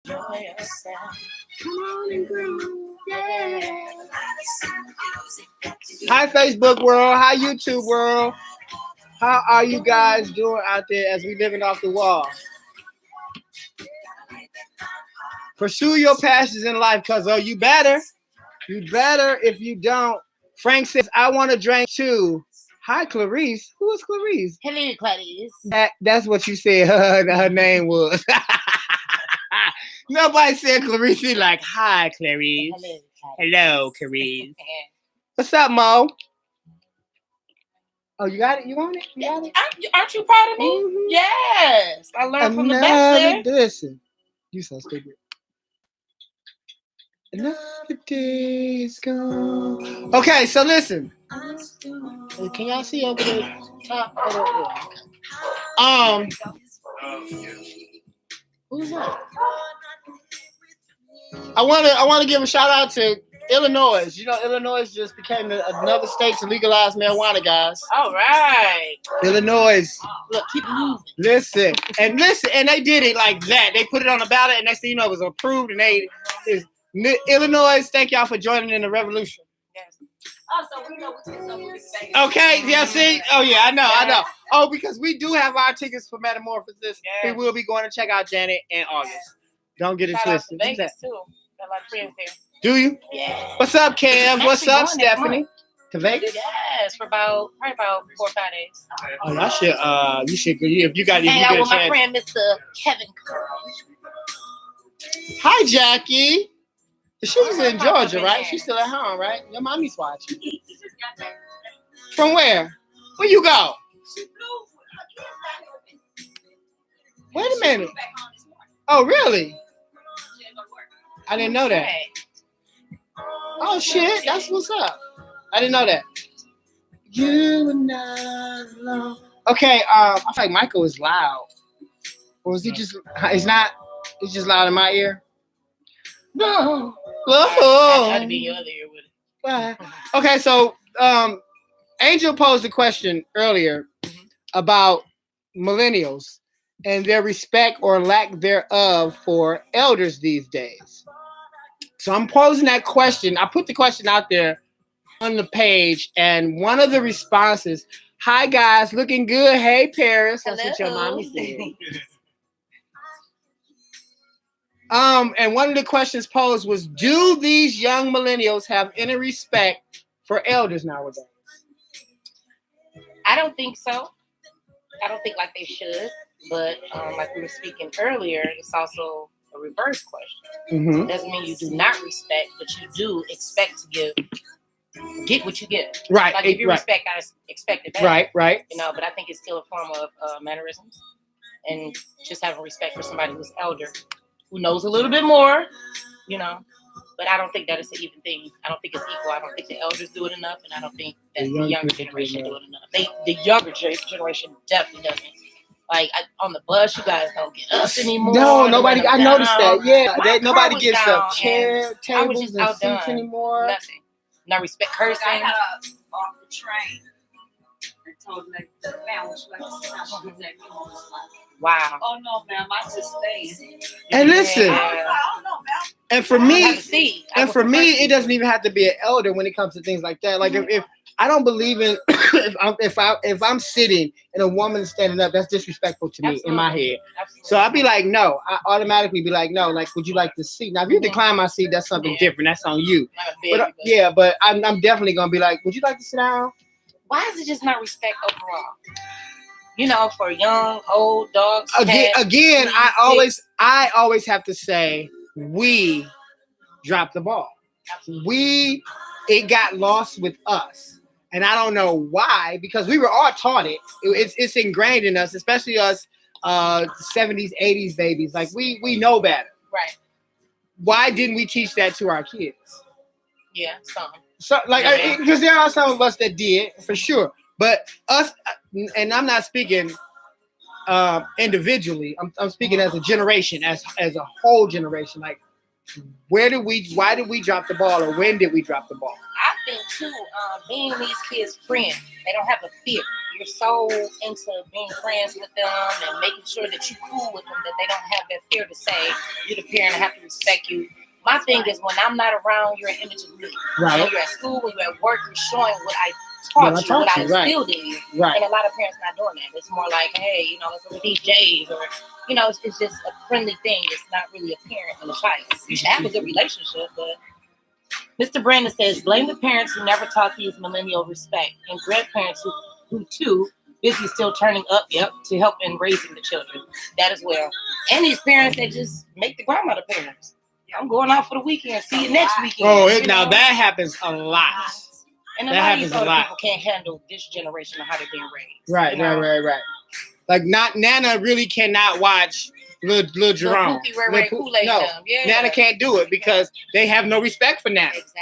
Come on and groove. Yeah. Hi, Facebook world. Hi, YouTube world. How are you guys doing out there as we living off the wall? Pursue your passions in life, cuz you better. You better. If you don't. Frank says, I want to drink too. Hi, Clarice. Who is Clarice? Hello, Clarice. That's what you said her name was. Nobody said Clarice. She like, hi, Clarice. Hello, Clarice. What's up, Mo? Oh, you got it? You want it? You got it? Aren't you proud of me? Mm-hmm. Yes. I learned from the best there. Listen. You so stupid. Another day is gone. Okay, so listen. Can y'all see over the top? Who's that? I want to give a shout out to Illinois. You know, Illinois just became another state to legalize marijuana, guys. All right. Illinois. Look, keep moving. Listen, and they did it like that. They put it on the ballot, and next thing you know, it was approved, and Illinois, thank y'all for joining in the revolution. Yes. Oh, so we know what's Okay, yeah, see? Oh, yeah, I know. Oh, because we do have our tickets for Metamorphosis. Yes. We will be going to check out Janet in August. Don't get it twisted. Vegas, too. Got a lot of friends there. Do you? Yeah. What's up, Cam? What's up, Stephanie? To Vegas? Yes, for probably about 4 or 5 days. Oh, that shit, you should, if you got hang out with my friend, Mr. Kevin. Hi, Jackie. She's in Georgia, right? She's still at home, right? Your mommy's watching. From where? Where you go? Wait a minute. Oh, really? I didn't know that. Oh, shit. That's what's up. I didn't know that. You are not alone. Okay, I feel like Michael is loud. Or is he just, it's just loud in my ear? No. I'd be your other ear with it. Okay, so Angel posed a question earlier about millennials and their respect or lack thereof for elders these days. So I'm posing that question. I put the question out there on the page, and one of the responses, hi guys, looking good. Hey Paris. That's what your mommy said. And one of the questions posed was, do these young millennials have any respect for elders nowadays? I don't think so. I don't think like they should. But like we were speaking earlier, it's also a reverse question. Mm-hmm. It doesn't mean you do not respect, but you do expect to get what you get. Right. Like if you respect, I expect it back. Right. You know, but I think it's still a form of mannerisms and just having respect for somebody who's elder, who knows a little bit more, you know. But I don't think that it's an even thing. I don't think it's equal. I don't think the elders do it enough, and I don't think that the younger generation do it enough. The younger generation definitely doesn't. Like on the bus, you guys don't get up anymore. No, nobody. I noticed that. Yeah, nobody gets up chair, tables, and seats anymore. Nothing. No respect, cursing. I got off the train and told them that the family was like, wow. Oh no, ma'am, I just stayed. And listen. I was like, oh no, ma'am. And for me, it doesn't even have to be an elder when it comes to things like that. Like if I don't believe in if I'm sitting and a woman is standing up, that's disrespectful to me in my head. Absolutely. So I'd be like, no. I automatically be like, no. Like, would you like the seat? Now, if you decline my seat, that's something different. That's on you. But I'm definitely gonna be like, would you like to sit down? Why is it just not respect overall? You know, for young, old dogs. Again, I always have to say we dropped the ball. It got lost with us. And I don't know why, because we were all taught it. It's ingrained in us, especially us 70s, 80s babies. Like we know better. Right. Why didn't we teach that to our kids? Yeah, some. So because there are some of us that did, for sure. But us, and I'm not speaking individually. I'm speaking as a generation, as a whole generation. Like, why did we drop the ball, or when did we drop the ball? I think too, being these kids' friends, they don't have a fear. you're so into being friends with them and making sure that you're cool with them, that they don't have that fear to say you're the parent and have to respect you. My thing is, when I'm not around, you're an image of me. Right. When you're at school, when you're at work, you're showing what I taught you, what I instilled in you. Right. And a lot of parents not doing that. It's more like, hey, you know, let's look at these J's, or, you know, it's just a friendly thing. It's not really a parent and a child. You should have a good relationship, but Mr. Brandon says, blame the parents who never taught these millennial respect, and grandparents who too busy still turning up, to help in raising the children. That as well. And these parents that just make the grandmother parents. I'm going out for the weekend. See you next weekend. Oh, now that happens a lot. And a lot of these other people can't handle this generation of how they're being raised. Right, right. Like, Nana really cannot watch Lil Jerome. No, Nana can't do it because they have no respect for Nana. Exactly.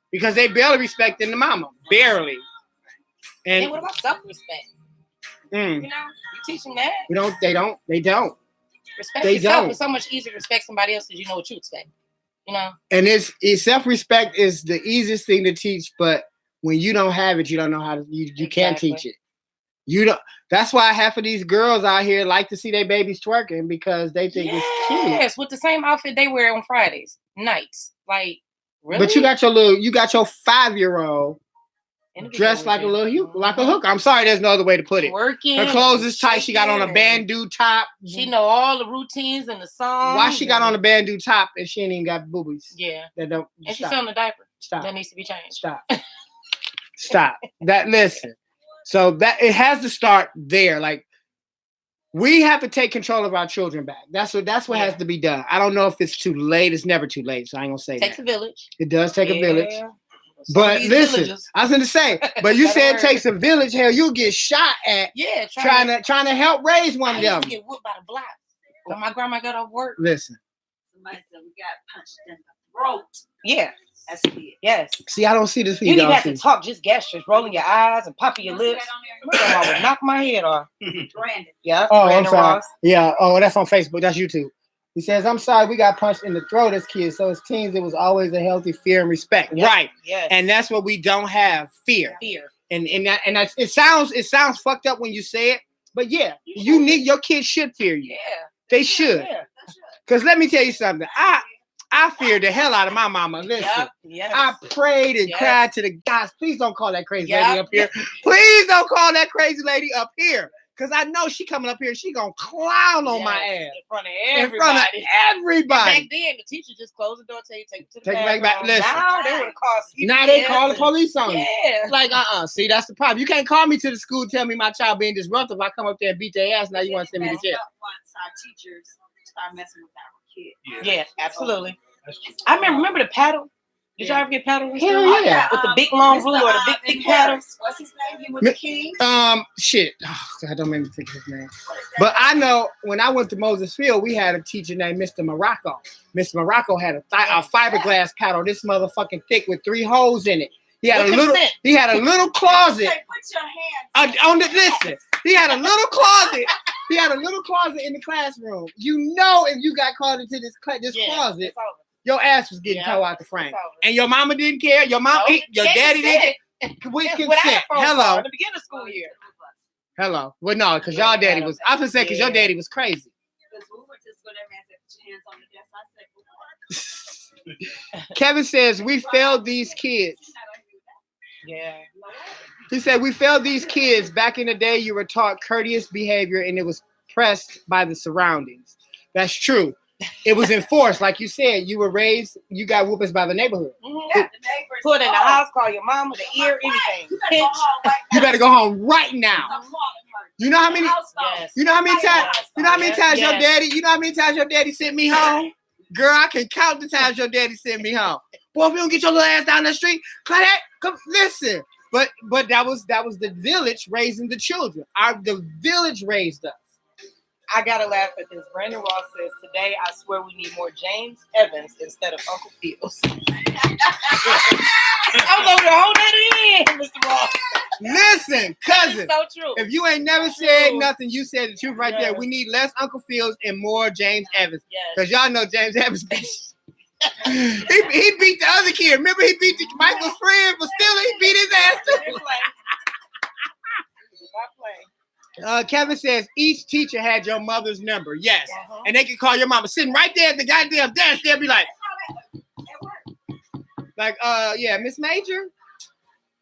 Because they barely respecting the mama. Barely. And what about self-respect? You know, you teach them that. They don't. Respect yourself. It's so much easier to respect somebody else because you know what you expect. You know? And it's self-respect is the easiest thing to teach, but when you don't have it, you don't know how to, you can't teach it. You don't. That's why half of these girls out here like to see their babies twerking because they think it's cute. Yes, with the same outfit they wear on Fridays nights. Like, really? But you got your 5-year-old dressed like a hooker. I'm sorry, there's no other way to put it. Working, her clothes is tight. She got on a bandeau top. She know all the routines and the songs. Why she got on a bandeau top and she ain't even got boobies? Yeah. That don't. And she's still in a diaper. Stop. That needs to be changed. Stop. Listen. So that it has to start there. Like, we have to take control of our children back. That's what has to be done. I don't know if it's too late. It's never too late. So I ain't gonna say that. Takes a village. It does take a village. But listen, villages. I was going to say, but you said it takes a village. Hell, you'll get shot at. Yeah, trying to help raise one of them. Get whooped by the block. When my grandma got off work. Listen. Somebody said we got punched in the throat. Yeah. That's it. Yes. See, I don't see this. You didn't have to talk, just gestures, rolling your eyes and popping your lips. My grandma would knock my head off. Brandon. Yeah. Oh, Brandon I'm sorry. Ross. Yeah. Oh, that's on Facebook. That's YouTube. He says, I'm sorry, we got punched in the throat as kids. So as teens, it was always a healthy fear and respect. Yep. Right. Yes. And that's what we don't have, fear. And it sounds fucked up when you say it, but yeah, your kids should fear you. Yeah. They should. Because let me tell you something. I feared the hell out of my mama. Listen, I prayed and cried to the gods. Please don't call that crazy lady up here. Please don't call that crazy lady up here. Because I know she coming up here, she going to clown on my ass. In front of everybody. Back then, the teacher just closed the door, tell you, take it to the back. Listen. Now they would have called CPS. Now they call the police on you. Yeah. Like, see, that's the problem. You can't call me to the school and tell me my child being disruptive. I come up there and beat their ass. Now you want to send me to jail. Once our teachers start messing with our kids. Yeah, absolutely. I remember the paddle. Did y'all ever get paddle? Hell yeah. With the big long ruler or the big thick paddle? What's his name? He was the king? Shit. Oh, God, don't make me think of his name. But I know when I went to Moses Field, we had a teacher named Mr. Morocco. Mr. Morocco had a fiberglass paddle, this motherfucking thick with 3 holes in it. He had a little closet. Put your hands listen. He had a little closet. He had a little closet in the classroom. You know, if you got called into this closet, your ass was getting towed out the frame. And your mama didn't care. Your daddy didn't. With consent. Hello. At the beginning of school year. Hello. Well, no, because y'all daddy was. I was saying because your daddy was crazy. Kevin says we failed these kids. Yeah. He said we failed these kids. Back in the day, you were taught courteous behavior, and it was pressed by the surroundings. That's true. It was enforced, like you said. You were raised. You got whoopings by the neighborhood. Mm-hmm. Put in the house, call your mama, the ear, anything. You better go home right now. You know how many? Yes. You know how many times? You know how many times your daddy? You know how many times your daddy sent me home? Girl, I can count the times your daddy sent me home. Boy, if you don't get your little ass down the street, Claudette, come listen. But that was the village raising the children. The village raised us. I gotta laugh at this. Brandon Ross says, today I swear we need more James Evans instead of Uncle Phil's. I'm over to hold that in, Mr. Ross. Listen, cousin. So true. If you ain't never said nothing, you said the truth right there. We need less Uncle Phil's and more James Evans. Because y'all know James Evans. he beat the other kid. Remember he beat Michael's friend, but still he beat his ass too. play. Kevin says each teacher had your mother's number. Yes. And they can call your mama sitting right there at the goddamn desk. They'll be like, yeah, Miss Major,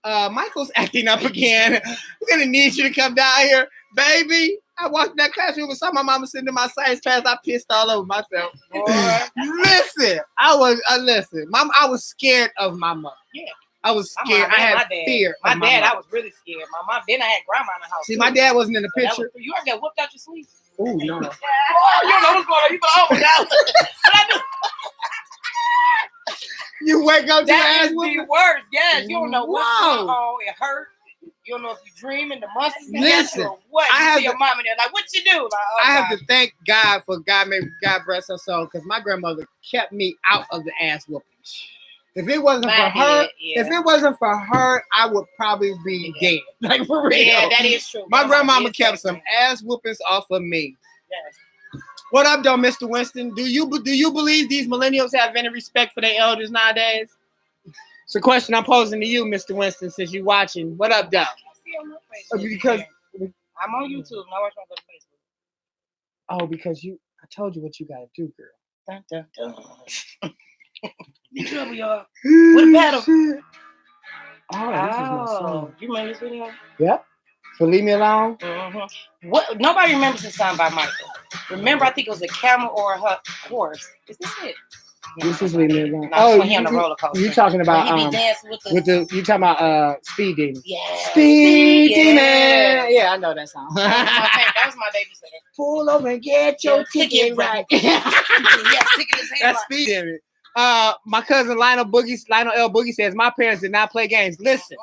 Michael's acting up again. We're gonna need you to come down here, baby. I walked in that classroom and saw my mama sitting in my science class. I pissed all over myself. Listen, I was scared of my mother. Yeah. I was scared. I had fear. My dad, I was really scared. My mom, then I had grandma in the house. See, my dad wasn't in the picture. You ever got whooped out your sleep? Oh, no. You don't know what's going on. You go, oh, no. You wake up to your ass whooping? The worst. Yes, you don't know what's going on. It hurt. You don't know if you're dreaming. The monsters. Listen, what? You see your mom and they're like, what you do? Like, oh, I have to thank God for God rest her soul, because my grandmother kept me out of the ass whooping. If it wasn't for her, I would probably be dead. Like, for real. Yeah, that is true. My grandmama kept some ass whoopings off of me. Yes. What up, though, Mr. Winston? Do you believe these millennials have any respect for their elders nowadays? It's a question I'm posing to you, Mr. Winston, since you're watching. What up, though? Because I'm on YouTube. Now I don't go to Facebook. Oh, because I told you what you gotta do, girl. Dun, dun, dun. You trouble, y'all. With a paddle. Oh, you remember this video? Yep. So leave me alone. Mm-hmm. What? Nobody remembers this song by Michael. Remember, I think it was a camel or a horse. Is this it? This is leave me alone. No, he on the roller coaster. You talking about he be dancing with the you talking about Speed Demon? Yeah. Speed Demon. Yeah, I know that song. That was my baby singer. Pull over and get your ticket right. That's Speed Demon. My cousin Lionel L. Boogie says my parents did not play games. Listen,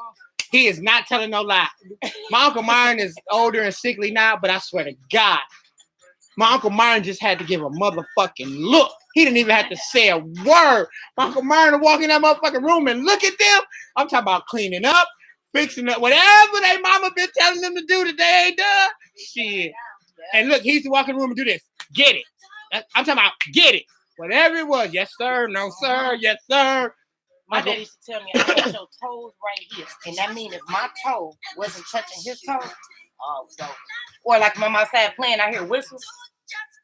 he is not telling no lie. My Uncle Myron is older and sickly now, but I swear to God, my Uncle Myron just had to give a motherfucking look. He didn't even have to say a word. My Uncle Myron walk in that motherfucking room and look at them. I'm talking about cleaning up, fixing up, whatever they mama been telling them to do that they ain't done. Shit. And look, he used to walk in the room and do this. Get it. I'm talking about get it. Whatever it was. Yes, sir. No, sir. Yes, sir. My dad used to tell me, I got your toes right here. And that means if my toe wasn't touching his toe, so. Or like when I'm outside playing, I hear whistles.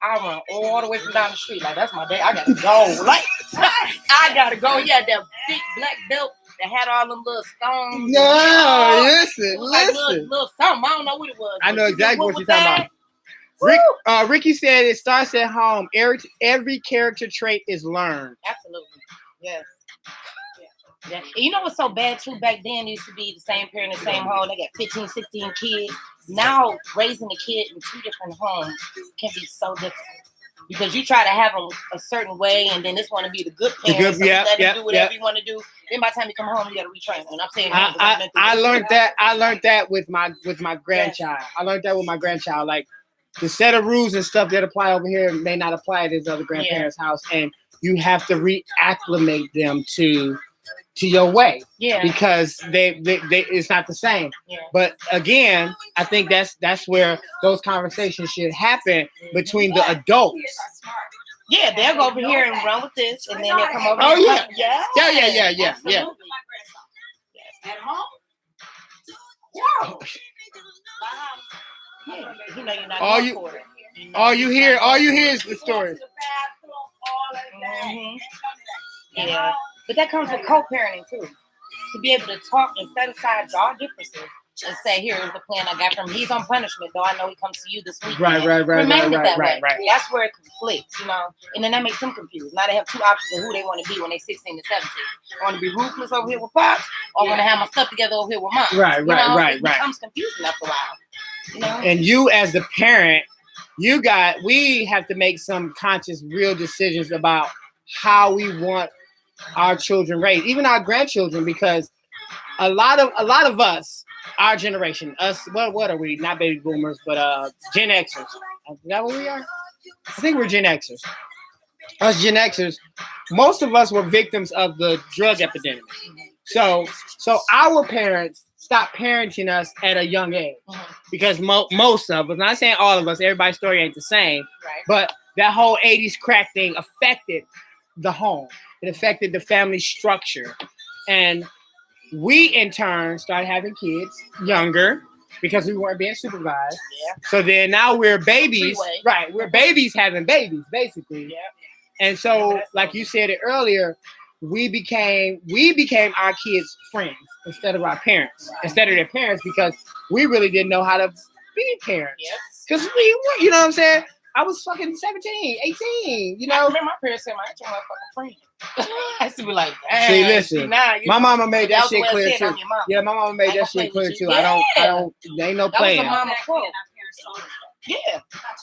I run all the way from down the street. Like, that's my day. I gotta go. Like, I gotta go. He had that big black belt that had all them little stones. No, listen. Like little something. I don't know what it was. I know exactly what you're talking about. Ricky said it starts at home. Every character trait is learned. Absolutely. Yes. Yeah. And you know what's so bad too? Back then, it used to be the same parent in the same home. They got 15, 16 kids. Now, raising a kid in two different homes can be so difficult because you try to have them a certain way, and then this want to be the good parent. So you let him do whatever you want to do. Then by the time you come home, you got to retrain. And I'm saying, I learned that. I learned that with my grandchild. Yes. I learned that with my grandchild. Like the set of rules and stuff that apply over here may not apply at his other grandparents' house, and you have to reacclimate them to your way, because they it's not the same. But again, I think that's where those conversations should happen between the adults. Yeah, they'll go over here and run with this, and then they'll come over. Oh yeah, yeah. At home. You know you're not all you hear is the story. Yeah. But that comes with co-parenting too. To be able to talk and set aside our differences and say, here's the plan I got from him. He's on punishment, though I know he comes to you this weekend. Right. That's where it conflicts, you know. And then that makes them confused. Now they have two options of who they want to be when they're 16 to 17. I want to be ruthless over here with Pops, or I want to have my stuff together over here with Mom. Right. It becomes confusing after a while. You know? And you as the parent, we have to make some conscious, real decisions about how we want our children raised, even our grandchildren, because a lot of us, our generation, us, what are we? Not baby boomers, but Gen Xers. Is that what we are? I think we're Gen Xers. Us Gen Xers, most of us were victims of the drug epidemic. So our parents stopped parenting us at a young age because most of us, not saying all of us, everybody's story ain't the same, but that whole 80s crack thing affected the home. It affected the family structure. And we, in turn, started having kids younger. because we weren't being supervised. Yeah. So then now we're babies, Freeway. right? We're babies having babies, basically. Yeah. And so, like you said it earlier, we became our kids' friends instead of our parents, instead of their parents, because we really didn't know how to be parents. Yep. Because we were, you know what I'm saying? I was fucking 17, 18, you I know? remember my parents saying, "I ain't your motherfucking friend." I used to be like, See, listen, my mama made that shit clear too. Yeah, my mama made that shit clear too. I don't, there ain't no playing. That was a mama quote. Yeah,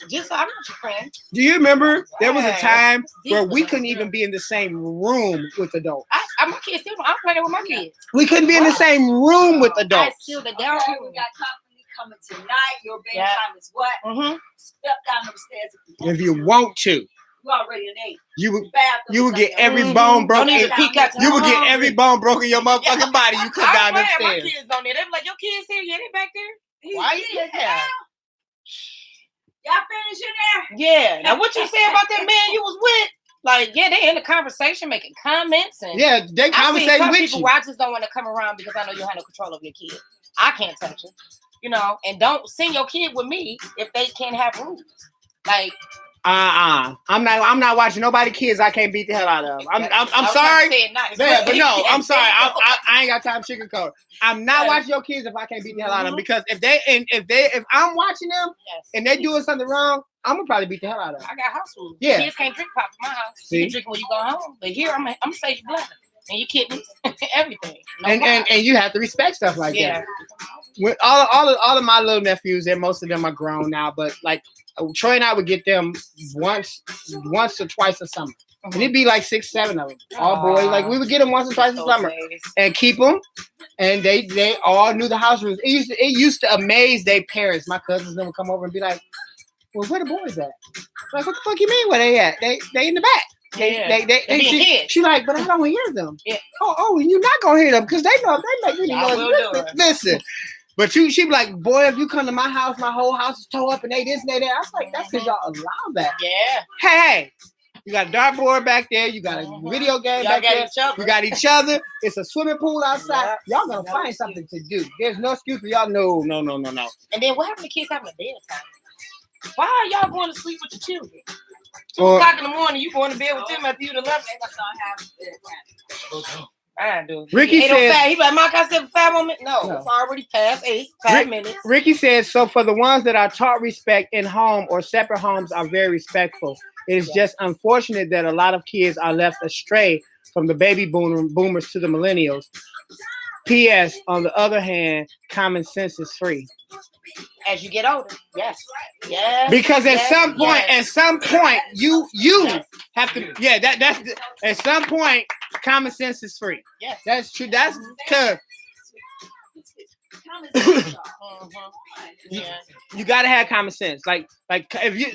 just I'm not your friend. Do you remember there was a time where we couldn't even be in the same room with adults? My kids still, I'm playing with my kids. We couldn't be in the same room with I adults. still the down. We got company coming tonight. Your bedtime is what? Mm-hmm. Step down the stairs If you want to, you already an 8. you would get every bone broken. Don't even peek out to You the would get hallway. every bone broken in your motherfucking body. You come down the My stairs. kids don't. They be like, your kids here? Yeah, they back there. Why you did there? Y'all finish in there? Yeah. Now what you say about that man you was with? Like, yeah, they in the conversation making comments and Yeah, they I've seen conversate some with people you. where I just don't want to come around because I know you have no control of your kid. I can't touch it, you know. And don't send your kid with me if they can't have rules. Like, I'm not watching nobody kids I can't beat the hell out of. I'm sorry. Yeah, but no, I'm sorry. I ain't got time to sugarcoat. I'm not watching your kids if I can't beat the hell out of them, because if I'm watching them and they doing something wrong, I'm gonna probably beat the hell out of them. I got house rules. Yeah. Kids can't drink pop in my house. See? You can drink when you go home. But here I'm gonna save your blood. And your kidneys, everything. No And you have to respect stuff like yeah. that. With all of my little nephews, and most of them are grown now, but like Troy and I would get them once or twice a summer. And it'd be like 6, 7 of them, all boys. Like we would get them once or twice a summer and keep them. And they all knew the house rules. It used to amaze their parents. My cousins would come over and be like, "Well, where the boys at?" Like, what the fuck you mean where they at? They in the back. She like, but I don't hear them. Yeah. Oh, you're not gonna hear them because they know they make me noise. Listen. But she be like, boy, if you come to my house, my whole house is tore up and they this and they that. I was like, that's because y'all allow that. Yeah. Hey, you got a dartboard back there. You got a video game back there. You got each other. It's a swimming pool outside. Y'all gonna find something to do. There's no excuse for y'all. No. And then what happened to kids having a bedtime? Why are y'all going to sleep with your children? 2 Or- o'clock in the morning, you going to bed with them after you done left. I do. Ricky said, he like, Mike, I said 5 more minutes. No, it's already past 5 minutes. Ricky says, so for the ones that are taught respect in home or separate homes are very respectful. It is just unfortunate that a lot of kids are left astray from the baby boomers to the millennials. P.S. On the other hand, common sense is free. As you get older, yes. Because at some point, you have to. Yeah, that's at some point, common sense is free. Yes, that's true. That's tough. You gotta have common sense. Like if you,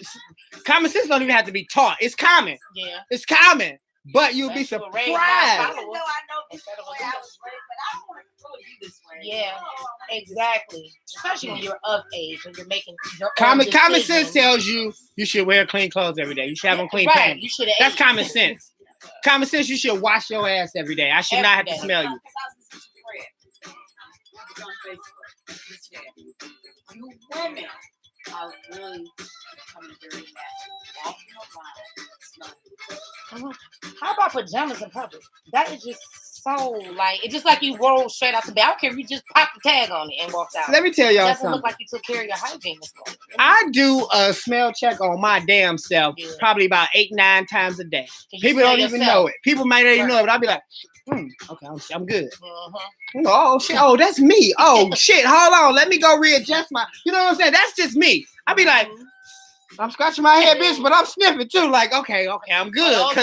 common sense don't even have to be taught. It's common. Yeah, it's common. But you'll be surprised. Even though I know this is the way I was raised, but I don't want to control you this way. Yeah, exactly. Especially when you're of age and you're making your common sense tells you should wear clean clothes every day. You should have on clean pants. That's common sense. Common sense. You should wash your ass every day. I should not have to smell you. You women are really becoming very nasty. Walking around. How about pajamas in public? That is just so like it's just like you roll straight out the bed. I don't care if you just pop the tag on it and walked out. Let me tell y'all doesn't something. Look like you took care of your hygiene this morning. I do a smell check on my damn self probably about 8-9 times a day. People don't even know it. People might not even know it, but I'll be like, okay, I'm good. Oh shit! Oh, that's me. Oh shit! Hold on, let me go readjust my. You know what I'm saying? That's just me. I'll be like, I'm scratching my head, bitch, but I'm sniffing too. Like, okay, I'm good.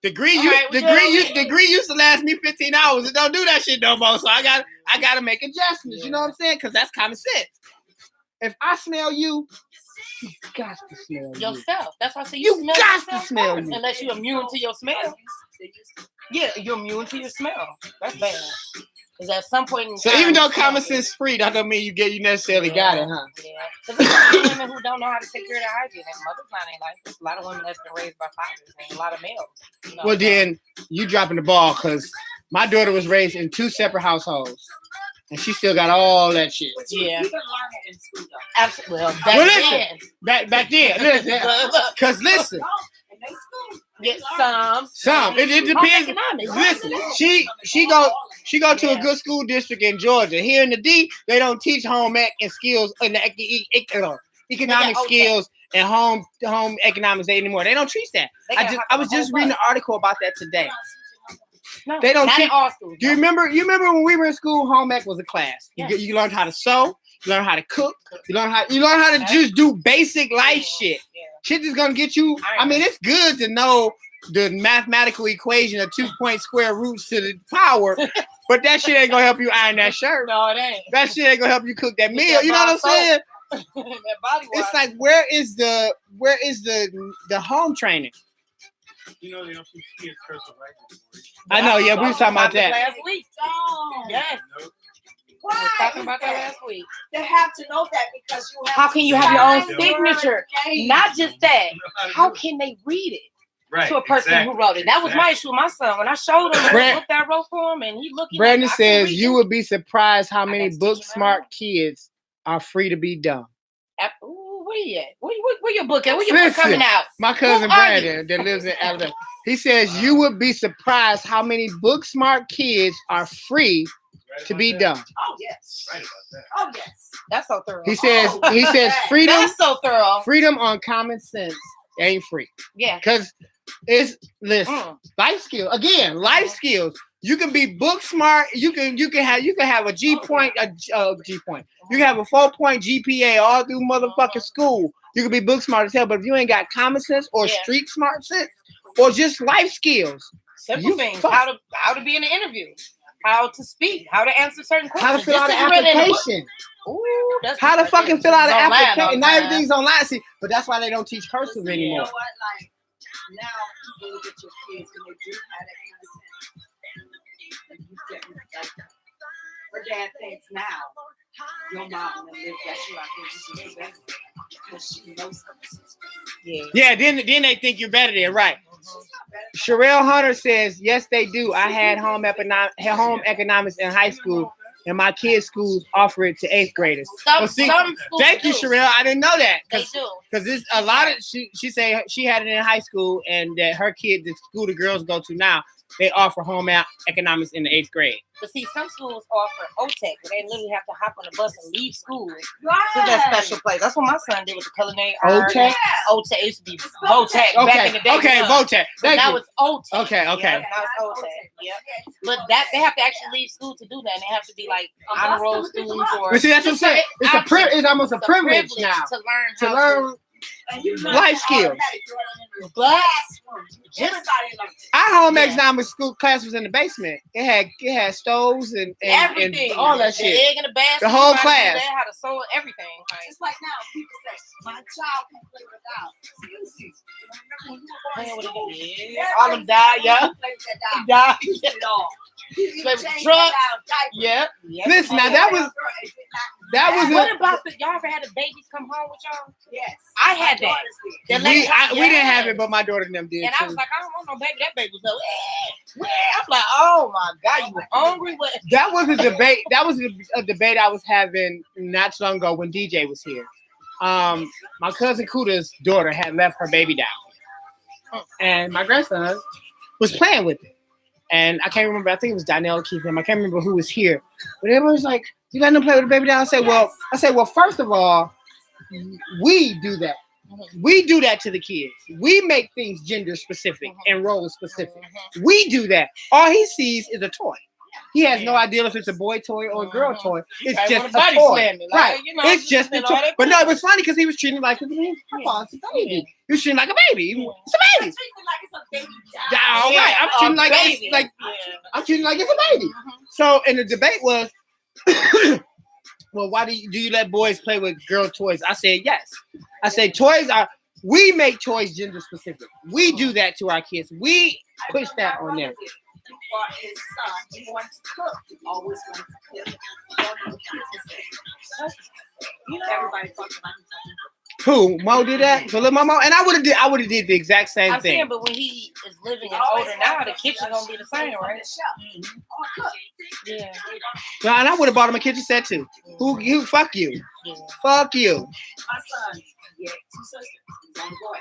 Degree used to last me 15 hours. It don't do that shit no more. So I gotta make adjustments. Yeah. You know what I'm saying? Because that's common sense. If I smell you got to smell yourself. That's why I say you got to smell you. Unless you're immune to your smell. Yeah, you're immune to your smell. That's bad. Because at some point in time, even though common sense is free, that don't mean you necessarily got it, huh? Yeah. Because there's a lot of women who don't know how to take care of their hygiene. And mothers not in life. There's a lot of women that's been raised by fathers and a lot of males. You know, then you dropping the ball because my daughter was raised in 2 separate households. and she still got all that shit. But you Yeah. can learn it in school though. Absolutely. Well, Well, back listen. then. Back then, listen, Look, cause listen, No, in their school. get some. it Home depends. economics. Listen, she go to a good school district in Georgia. Here in the D, they don't teach home ec and skills and economic OTEC. skills and home economics anymore. They don't teach that. They I got I was a whole just reading an bunch. article about that today. No, They don't not teach- in all schools. Do you remember? You remember when we were in school? Home ec was a class. Yes. You learned how to sew. You learn how to cook. You learn how to just do basic life shit. Yeah. Shit is gonna get you. I mean, it's good to know the mathematical equation of 2 square roots to the power, but that shit ain't gonna help you iron that shirt. No, it ain't. That shit ain't gonna help you cook that Get meal. that You know what I'm bar saying? that body wash. It's like where is the home training? You know they don't teach kids cursive writing I know. Yeah, we was talking about that. last week. Don't. Yes, anymore. we were Why talking is about that that? last week. They have to know that because you have How to can you have your own sign signature? name. Not just that. You know how to How do it. can they read it Right, to a person exactly, who wrote it? That was my issue with my son. When I showed him Brand- what I wrote for him, and he looked. Brandon like, I can says read you this. would be surprised how I many got to book teach him smart how. kids are free to be dumb. Ooh, where you at? Where your book at? Where your book Listen, coming out? My cousin Who are you? Brandon that lives in Alabama. He says you would be surprised how many book smart kids are free Right to about be that. dumb. Oh yes. Right about that. Oh yes. That's so thorough. He says Oh, freedom That's so thorough. freedom on common sense ain't free. Yeah. Because it's listen, Mm. life skills. Again, life skills. You can be book smart. You can have a G point, a G point. You can have a 4-point GPA all through motherfucking school. You can be book smart as hell, but if you ain't got common sense or Yeah. street smart sense or just life skills, Simple You things. fuck. How to be in an interview. How to speak. How to answer certain questions. how to fill out Just an as you read in the book. application, Ooh, that's how to right fucking there. fill out It's an online all application. the Not time. everything's online. See, but that's why they don't teach cursive You know anymore. what? Like now, you look at your kids when they do have that kind of sense. And you get like her dad thinks now your mom and them live that shit out there just as better because she knows something. Yeah. Yeah, then they think you're better than right. She's not better. Sherelle Hunter says, yes, they do. I had home economics in high school, and my kids' schools offer it to 8th graders. Some Well, see, schools thank you, do. Sherelle. I didn't know that. They do. Because this a lot of she say she had it in high school, and that her kid, the school the girls go to now, they offer home economics in the 8th grade. But see, some schools offer OTEC, where they literally have to hop on a bus and leave school to Right. that special place. That's what my son did with the culinary art. OTEC? OTEC. It used to be VOTEC back in the day. Okay, you know. VOTEC. But Thank now you. it's OTEC. Okay. Yep, now it's OTEC. Yep. But that they have to actually leave school to do that, and they have to be like honor roll students or. But see, that's what I'm saying. It's it's almost a It's privilege now to learn to how learn. And you learn Life that skills. automatic running in the But classroom. Everybody learns it. Our home Yeah. economics school class was in the basement. It had stoves and everything, all that the shit. egg in the basket, The whole how to do class. that, how to sew everything. Like, Just like now, people say, my child can play without. Excuse me. Remember when you were playing going with to a school? baby. Yeah, All them die, yeah. Play with that doll. Die. You did it all. You Play with the changed truck. that doll diaper. Yep. Yep. Listen, now Oh, that yeah, was girl, is it not- What a, about y'all ever had the babies come home with y'all? Yes. I had My that. daughters did. The we lady- didn't have Yes. it, but my daughter and them did And I too. was like, I don't want no baby. That baby was like, I'm like, oh my God, you hungry? What? That was a debate. That was a debate I was having not so long ago when DJ was here. My cousin Kuda's daughter had left her baby down, and my grandson was playing with it. And I can't remember. I think it was Donnell Keith. I can't remember who was here. But everyone was like, "You let them play with the baby down?" I said, "Well, first of all, we do that. We do that to the kids. We make things gender specific and role specific. We do that. All he sees is a toy. He has no idea if it's a boy toy or a girl toy. It's Right, just wanna a body toy. slam me, like, Right. you know, It's just a and all toy. that But no, it business. was funny because he was treating it like it's a baby. It's a baby. He was treating it like a baby. It's a baby. Treat me like it's a baby Yeah, doll. all right. I'm a treating like baby. it's like Yeah. I'm treating like it's a baby. So, and the debate was, well, why do you let boys play with girl toys? I said yes. I said we make toys gender specific. We do that to our kids. We push that on them. You are his son. He wants to cook. He always wants to cook. All the kids will say, you know, everybody talks about himself. Who? Mo did that? So little Mo, and I would have did the exact same I'm thing. saying, but when he is living and Always older now, have the kitchen gonna be the same, on right? the shelf. Oh, cook. Yeah. No, and I would have bought him a kitchen set too. Who? Fuck you. Yeah. Fuck you. My son, he had 2 sisters. He was on the boy.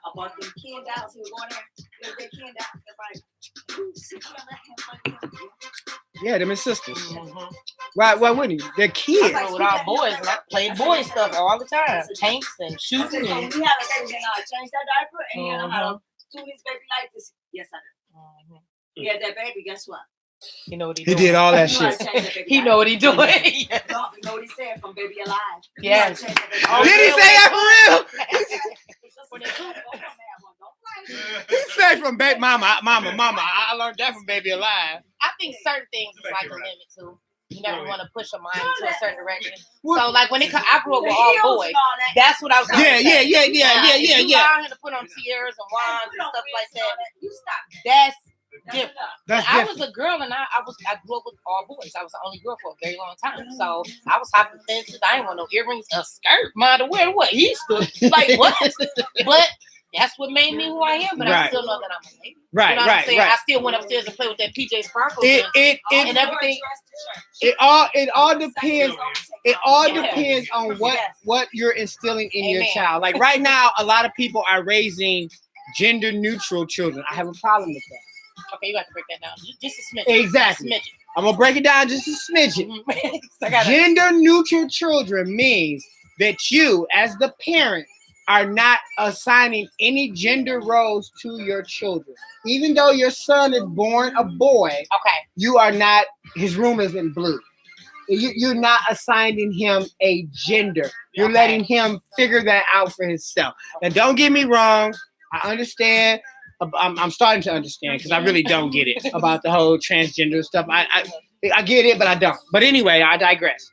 I bought them Ken dolls. He was going there. They Ken dolls. Yeah, them his sisters. Mm-hmm. Why wouldn't you? They're I kids. play with our boys, and I play boy stuff all the time. Tanks and I said, shooting. so when And, we have a baby, you know how to change that diaper and you know how to do his baby like this. Yes, I do. He had that baby. Guess what? you know what He doing. did all that You know how to shit. change that baby He diaper. know what he doing. Yes. No, you know what he said from baby alive. Yes. You know how to change that baby Oh, Did he diaper. say that for real? He said from baby mama. I learned that from Baby Alive. I think certain things is like a limit too. You never want to push a mind to a certain direction. So like when I grew up with all boys. That's what I was gonna Yeah. say. You allow him to put on tiaras and wands and stuff like that. That's different. That's I different. was a girl and I grew up with all boys. I was the only girl for a very long time. So I was hopping fences. I didn't want no earrings, a skirt, mind to wear what he stood like what? But that's what made me who I am. But I Right. still know that I'm a lady. Right, You know what I'm right, saying? right. I still went upstairs and played with that PJ Sparkles It and everything. all depends. It all Yeah. depends on what you're instilling in your Amen. child. Like right now, a lot of people are raising gender neutral children. I have a problem with that. Okay, you got to break that down. Just a smidgen. Exactly. Just a smidgen. I'm gonna break it down just a smidgen. Mhm. I gotta- Gender neutral children means that you, as the parent, are not assigning any gender roles to your children. Even though your son is born a boy, Okay. you are not, his room isn't blue. You're not assigning him a gender. You're Okay. letting him figure that out for himself. Now, don't get me wrong. I understand. I'm starting to understand because I really don't get it about the whole transgender stuff. I get it, but I don't. But anyway, I digress.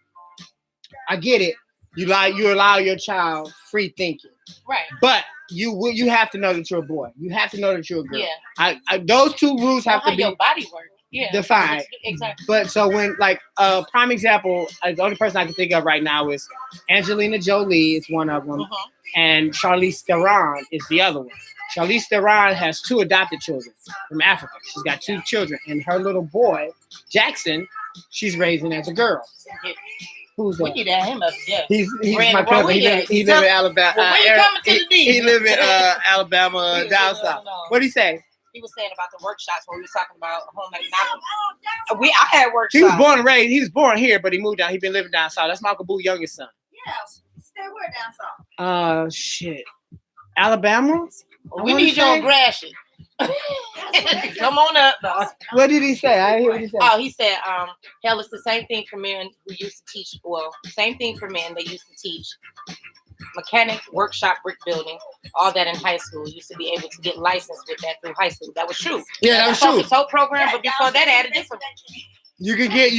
I get it. You allow your child free thinking. Right. But you have to know that you're a boy. You have to know that you're a girl. Yeah. Those two rules have How to be your body works. Yeah. defined. Exactly. But so when like prime example, the only person I can think of right now is Angelina Jolie is one of them, and Charlize Theron is the other one. Charlize Theron has 2 adopted children from Africa. She's got 2 children, and her little boy Jackson, she's raising as a girl. Yeah. Who's We that? need to have him up there. He's Brandon, my bro, cousin. where He you live at? in Alabama. Well, when you coming to the D? He live in Alabama, down south. What'd he say? He was saying about the workshops where we was talking about home economics. I had workshops. He was born and raised. He was born here, but he moved down. He been living down south. That's Michael Boo's youngest son. Yeah, stay where down south. Shit. Alabama? We need you on Gratiot. Come on up, though. What did he say? I didn't hear what he said. Oh, he said, hell, it's the same thing for men who used to teach. Well, same thing for men. They used to teach mechanic, workshop, brick building, all that in high school. Used to be able to get licensed with that through high school. That was true. Yeah, that was true. This whole program, but before that, added different. You could get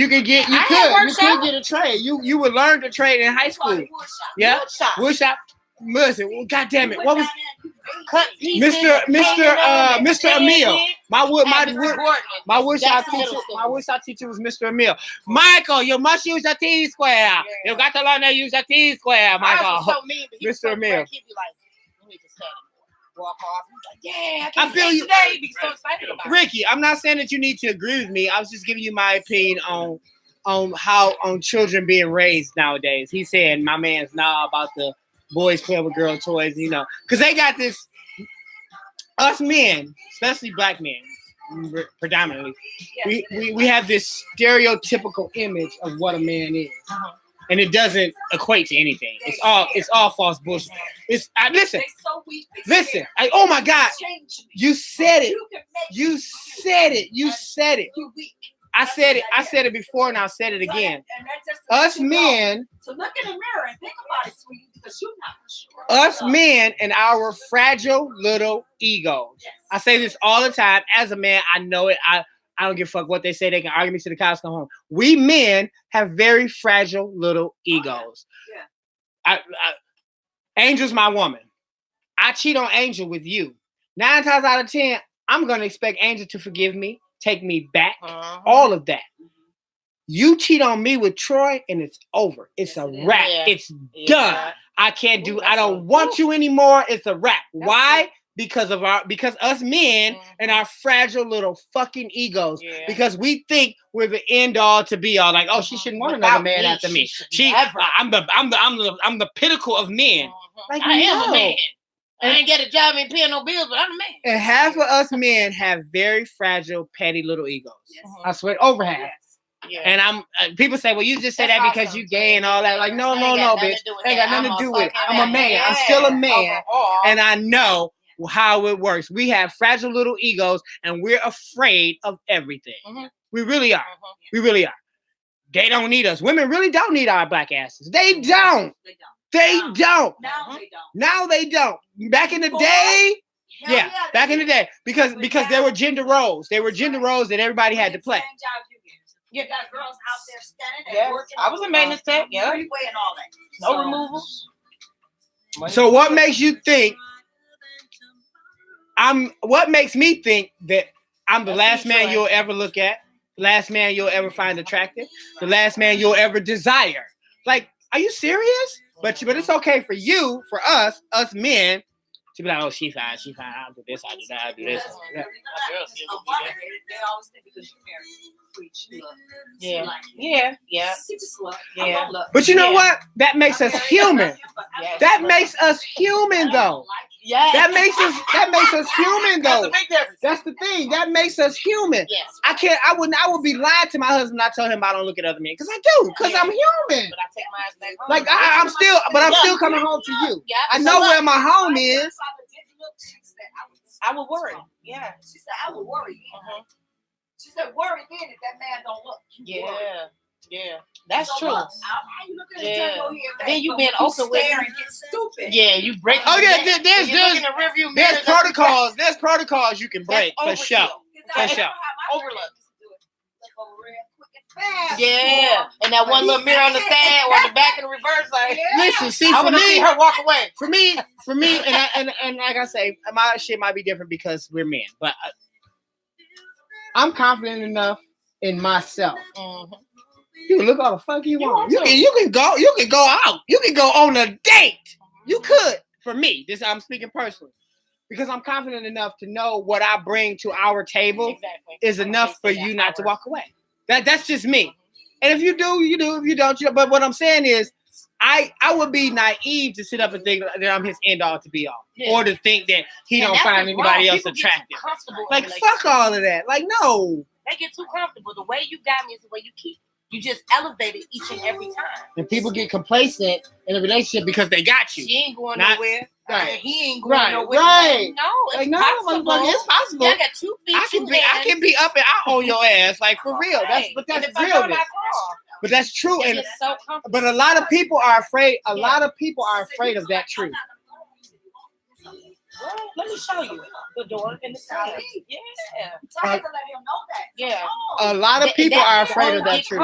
a trade. You would learn to trade in high school. Yeah. Woodshop. Woodshop. Listen, well, God damn it. What was Cut pieces, Mr. Emil? My woodshop Jackson Middle teacher. School. My woodshop teacher was Mr. Emil. Michael, you must use the T square. Yeah. You got to learn to use the T square, Michael. Michael. So mean, but he was Mr. so Emil. frank, he'd be like, "You need to stand and walk off." He's like, "Yeah, I I can feel feel you. today." He'd be so excited about it. Ricky, I'm not saying that you need to agree with me. I was just giving you my opinion on children being raised nowadays. He's saying my man's about the boys playing with girl toys, because they got this. Us men, especially black men, predominantly, we have this stereotypical image of what a man is, and it doesn't equate to anything. It's all false bullshit. Listen. Listen. Oh my God, you said it. You said it. I said it before, and I'll say it again. Us men. So look in the mirror and think about it, sweetie, because you're not sure. Us men and our fragile little egos. Yes. I say this all the time. As a man, I know it. I don't give a fuck what they say. They can argue me to the cows come home. We men have very fragile little egos. Yeah. Angel's my woman. I cheat on Angel with you. 9 times out of 10, I'm going to expect Angel to forgive me, take me back, all of that. You cheat on me with Troy, and it's over. It's a wrap. Yeah. It's done. I can't do. I don't want you anymore. It's a wrap. Why? because us men and our fragile little fucking egos. Yeah. Because we think we're the end all to be all. Like, oh, she shouldn't want another man after me. I'm the pinnacle of men. Like, I am a no. man. I ain't get a job and paying no bills, but I'm a man. And half of us men have very fragile, petty little egos. Yes. I swear, over half. Yes. Yeah. And I'm people say, well, you just say That's that because awesome. you gay and all that. Like, no, Ain't got nothing bitch. to do with Ain't got that. nothing to do with it. fucking I'm a man. I'm still a man. Overall. And I know how it works. We have fragile little egos and we're afraid of everything. We really are. We really are. They don't need us. Women really don't need our black asses. They don't. They don't. Now they don't. Now they don't. Back in the day, Hell back in the day, because there were gender roles. There were gender roles that everybody had to play. Same job you get. You got girls out there standing and Yes, working. I was a maintenance tech. Yeah, Freeway and all that. no So, removal. So what makes you think what makes me think that I'm the last man you'll ever look at, last man you'll ever find attractive, the last man you'll ever desire? Like, are you serious? But it's okay for you, for us men, to be like, oh, she fine, I'll do this, I'll do that, I'll do this. A I'll do that. woman, they always think because you're married, preach, you love. Yeah. Like, Yeah. she's just love. Yeah. I love But you know Yeah. what? That makes us human. Yes. That makes us human, though. Yes. That makes us human, That's though. a big difference. That's the thing. That makes us human. Yes. I would be lying to my husband. I tell him I don't look at other men because I do, because I'm human. But I take my ass back home. Like I'm still coming home to you. Yeah. I know where my home is. I would worry. Yeah. She said, I would worry. She said, worry then if that man don't look. You worry. Yeah. That's So true. look, how you look at the Yeah. jungle here, Then you but being when open with stare it. and get stupid. Yeah, you break. Oh yeah, you there's look in the rearview mirror. there's protocols. There's protocols you can break for That's sure. overkill. For sure. Overlook. Fast. Yeah, and that one little mirror on the side or the back in the reverse, like Listen, see, I for want to see me, her walk away. for me, and like I say, my shit might be different because we're men, but I'm confident enough in myself. You can look all the fuck you want. You can go out. You can go on a date. You could. For me, I'm speaking personally. Because I'm confident enough to know what I bring to our table is enough for you not to walk away. That's just me. And if you do, you do. If you don't, you don't. But what I'm saying is, I would be naive to sit up and think that I'm his end all to be all, or to think that he don't find anybody else attractive. Like fuck all of that. Like no. They get too comfortable. The way you got me is the way you keep. You just elevate it each and every time. And people get complacent in a relationship because they got you. She ain't going Not- nowhere. Right. He ain't going nowhere. Right. No, it's Like no, possible. motherfucker, it's possible. I got 2 feet, I can be up and out on your ass, like for real. That's realness. But that's true. And It's so comfortable. but a lot of people are afraid. A lot of people are afraid of that truth. Well, let me show you the door in the side. Yeah. So I had to let him know that. Yeah. A lot of people are afraid of that truth.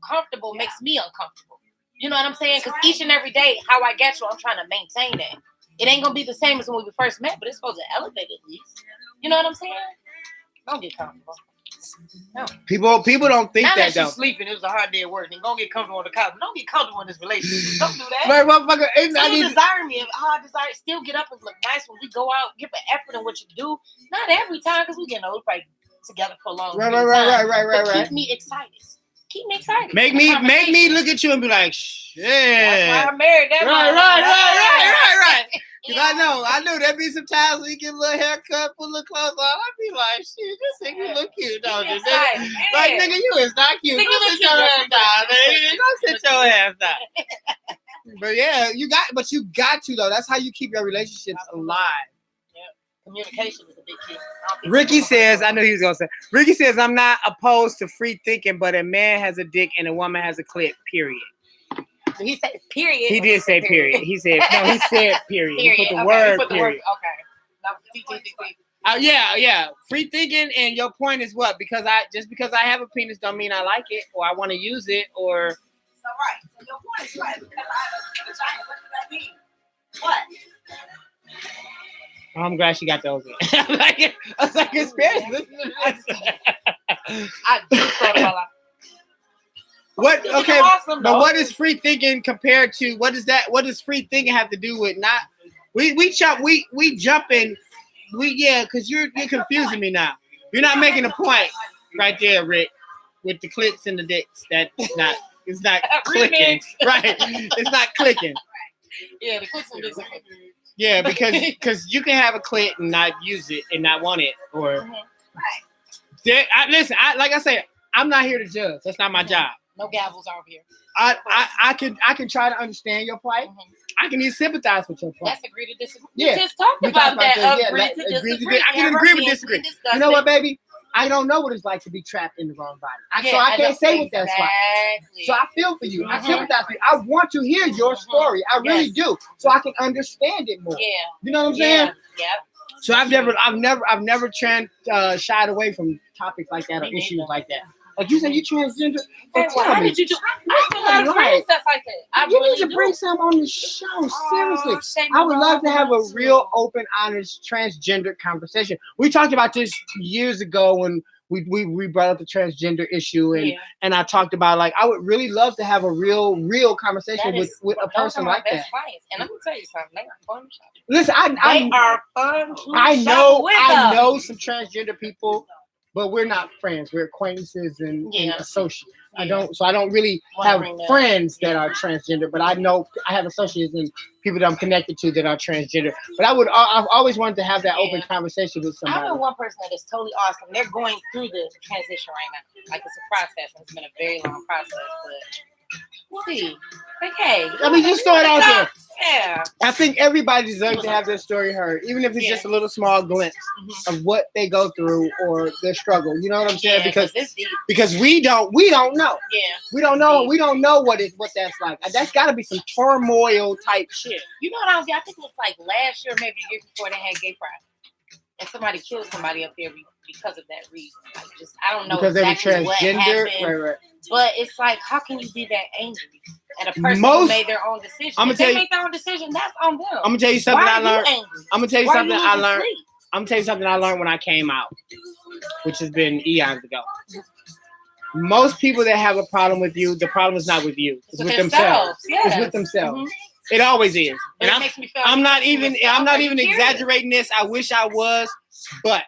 Comfortable makes me uncomfortable. You know what I'm saying? Because each and every day, how I get you, I'm trying to maintain that. It ain't gonna be the same as when we first met, but it's supposed to elevate at least. You know what I'm saying? Don't get comfortable. No. People don't think Now that that you're though. sleeping, it was a hard day at work, and go get comfortable on the couch. But don't get comfortable in this relationship. Don't do that. Right, motherfucker. Still desire me. How I desire, still get up and look nice when we go out. Give an effort in what you do. Not every time, because we getting old, probably together for a long Right, period of right, time. right. Keep me excited. Keep me excited. Make me look at you and be like, shit. That's why I'm married. That's Right. Cause I know there be some times when you get a little haircut, put a little clothes on. I be like, shit, this nigga look cute, don't you? Nigga? Like, nigga, you is not cute. Nigga, Go look sit your ass cute. down, nigga. Go sit your ass down. But yeah, you got to though. That's how you keep your relationships alive. Communication is a big key. Ricky says, I know he was gonna say. Ricky says, I'm not opposed to free thinking, but a man has a dick and a woman has a clit. Period. He said period. He did say period. He said He said period. He put the Okay, word he put the period. Okay. No, Yeah. Free thinking, and your point is what? Because I have a penis don't mean I like it or I want to use it or. So right. So your point is right. Because I have a vagina. What does that mean? What? I'm glad she got those in. I was like, experience. I just thought about it. What? Okay, awesome, but though. what is free thinking compared to what is that? What does free thinking have to do with not? We jump in because you're confusing me now. You're not making a point right there, Rick, with the clicks and the dicks. That's not. It's not clicking. Right. It's not clicking. Yeah, the clicks and dicks. Yeah, because you can have a clit and not use it and not want it, or listen. Like I said, I'm not here to judge. That's not my job. No gavels over here. I can try to understand your plight. I can even sympathize with your plight. Let's agree to disagree. Yeah. We just talked about that. Agree to disagree. I can agree with disagree. You know what, baby? I don't know what it's like to be trapped in the wrong body. So I can't say what that's like. So I feel for you. I sympathize with you. I want to hear your story. I really do. So I can understand it more. Yeah. You know what I'm saying? Yeah. So I've never shied away from topics like that or issues like that. Like you said, you transgender. Hey, how did you do? I have a lot of friends that's like that. You need to bring some on the show. Seriously, I would love to have a real open, honest transgender conversation. We talked about this years ago when we brought up the transgender issue, and I talked about like I would really love to have a real conversation with a person like that. Clients. And let me tell you something. They are fun. Listen, they are fun. I know some transgender people. But we're not friends. We're acquaintances and associates. Yeah. I don't really have friends that are transgender, but I know I have associates and people that I'm connected to that are transgender. But I've always wanted to have that open conversation with somebody. I know one person that is totally awesome. They're going through the transition right now. Like it's a process, and it's been a very long process, but we'll see. Okay. I mean, just throw it out there. Yeah. I think everybody deserves to have their story heard, even if it's just a little small glimpse of what they go through or their struggle. You know what I'm saying? Because we don't know. Yeah. We don't know. We don't know what that's like. That's got to be some turmoil type shit. You know what I think it was like last year, maybe the year before, they had gay pride, and somebody killed somebody up there because of that reason. Like, I don't know because exactly they were transgender. What happened, right. But it's like, how can you be that angry at a person who made their own decision? If they make their own decision, that's on them. I'm gonna tell you something I learned. I'm gonna tell you something I learned. Sleep? I'm gonna tell you something I learned when I came out, which has been eons ago. Most people that have a problem with you, the problem is not with you. It's with themselves. Yes. It's with themselves. It always is. And it makes me feel I'm not even exaggerating this. I wish I was, but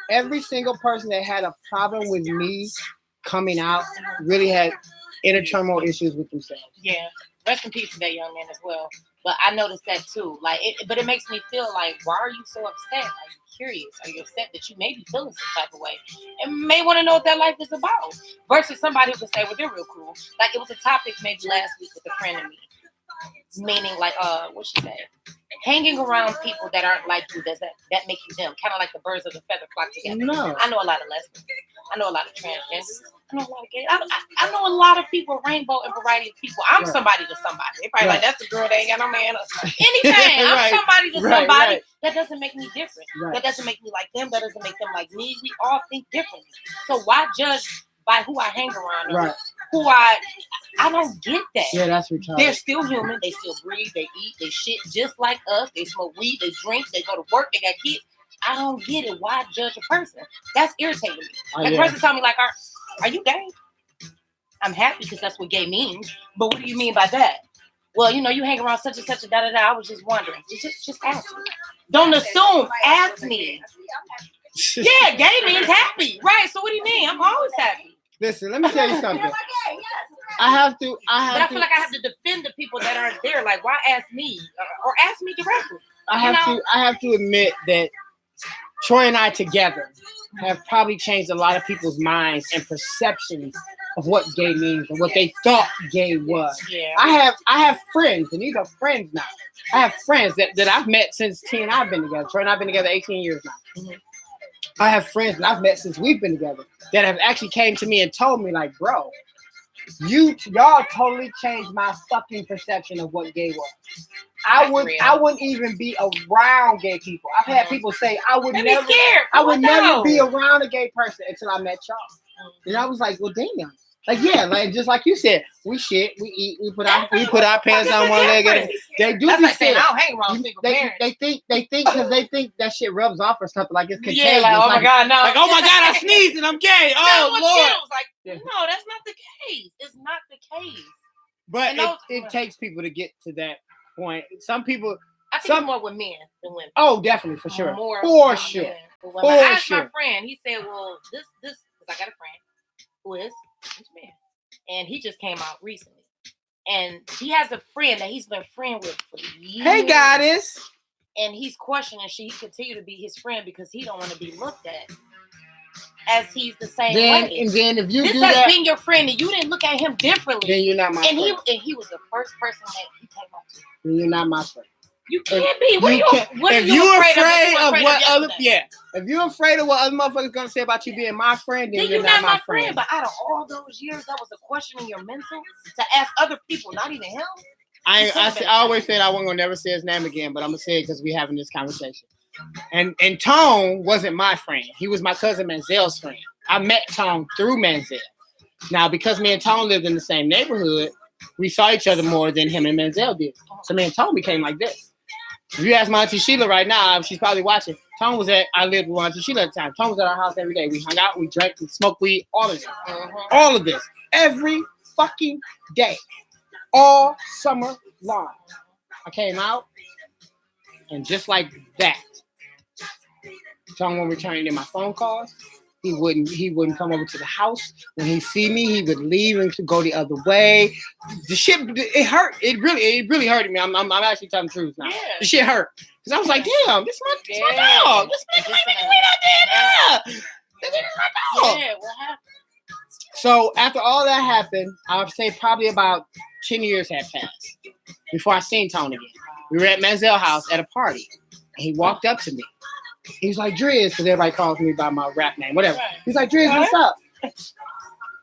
every single person that had a problem with me coming out really had inner turmoil issues with themselves. Yeah. Rest in peace to that young man as well. But I noticed that too. But it makes me feel like, why are you so upset? Are you curious? Are you upset that you may be feeling some type of way and may want to know what that life is about? Versus somebody who could say, well, they're real cool. Like it was a topic maybe last week with a friend of me. Meaning like what she said, hanging around people that aren't like you, that make you them, kind of like the birds of the feather flock together. No. I know a lot of lesbians. I know a lot of transgenders. I know a lot of gays. I know a lot of people, rainbow and variety of people. I'm somebody to somebody. They probably like, that's the girl that ain't got no man or anything. I'm somebody to somebody. Right. That doesn't make me different. Right. That doesn't make me like them. That doesn't make them like me. We all think differently. So why judge by who I hang around or who I don't get that. Yeah, that's retarded. They're still human. They still breathe. They eat. They shit just like us. They smoke weed. They drink. They go to work. They got kids. I don't get it. Why judge a person? That's irritating me. The person told me like, are you gay? I'm happy because that's what gay means. But what do you mean by that? Well, you hang around such and such a da-da-da. I was just wondering. Just ask me. Don't assume. Ask me. Yeah, gay means happy. Right. So what do you mean? I'm always happy. Listen, let me tell you something. I feel like I have to defend the people that aren't there. Like, why ask me or ask me directly? I have to admit that Troy and I together have probably changed a lot of people's minds and perceptions of what gay means and what they thought gay was. Yeah. I have friends, and these are friends now. I have friends that I've met since T and I've been together. Troy and I've been together 18 years now. Mm-hmm. I have friends that I've met since we've been together that have actually came to me and told me, like, bro, y'all totally changed my fucking perception of what gay was. I wouldn't even be around gay people. I've had people say I would never be around a gay person until I met y'all. And I was like, well, damn. Like, yeah, like just like you said, we shit, we eat, we put our pants on one leg. They do. That's like saying I don't hang around single parents. They think because they think that shit rubs off or something, like it's contagious. Yeah, like, oh my god, no. Like, oh my god, I sneezed and I'm gay. Oh Lord. No, that's not the case. It's not the case. But it takes people to get to that point. Some people. I think it's more with men than women. Oh, definitely, for sure. More For than sure. men than women. For I asked sure. my friend. He said, "Well, this, because I got a friend who is man, and he just came out recently, and he has a friend that he's been friend with for years. Hey, goddess. And he's questioning should he continue to be his friend because he don't want to be looked at as he's the same way. And then if you this do has that, been your friend and you didn't look at him differently. then you're not my friend. He was the first person that he came up to. Then you're not my friend. You can't be. What if you're afraid of what other yesterday? if you're afraid of what other motherfuckers gonna say about you being my friend, then you're not my friend. But out of all those years, that was a question in your mental to ask other people, not even him. I always said I wasn't gonna never say his name again, but I'm gonna say it because we're having this conversation. And Tone wasn't my friend. He was my cousin Manzel's friend. I met Tone through Manzel. Now, because me and Tone lived in the same neighborhood, we saw each other more than him and Manzel did. So me and Tone became like this. If you ask my auntie Sheila right now, she's probably watching. I lived with auntie Sheila at the time. Tone was at our house every day. We hung out, we drank, we smoked weed, all of this. All of this. Every fucking day. All summer long. I came out, and just like that, Tone won't return any of my phone calls. He wouldn't come over to the house. When he see me, he would leave and go the other way. The shit, it hurt. It really hurted me. I'm actually telling the truth now. Yeah. The shit hurt. Because I was like, damn, this is my dog. This nigga might make me out there. This is my dog. Yeah, what happened? So after all that happened, I would say probably about 10 years had passed before I seen Tone again. We were at Manzel's house at a party, and he walked up to me. He was like, Driz, because everybody calls me by my rap name, whatever. He's like, Driz, what's up?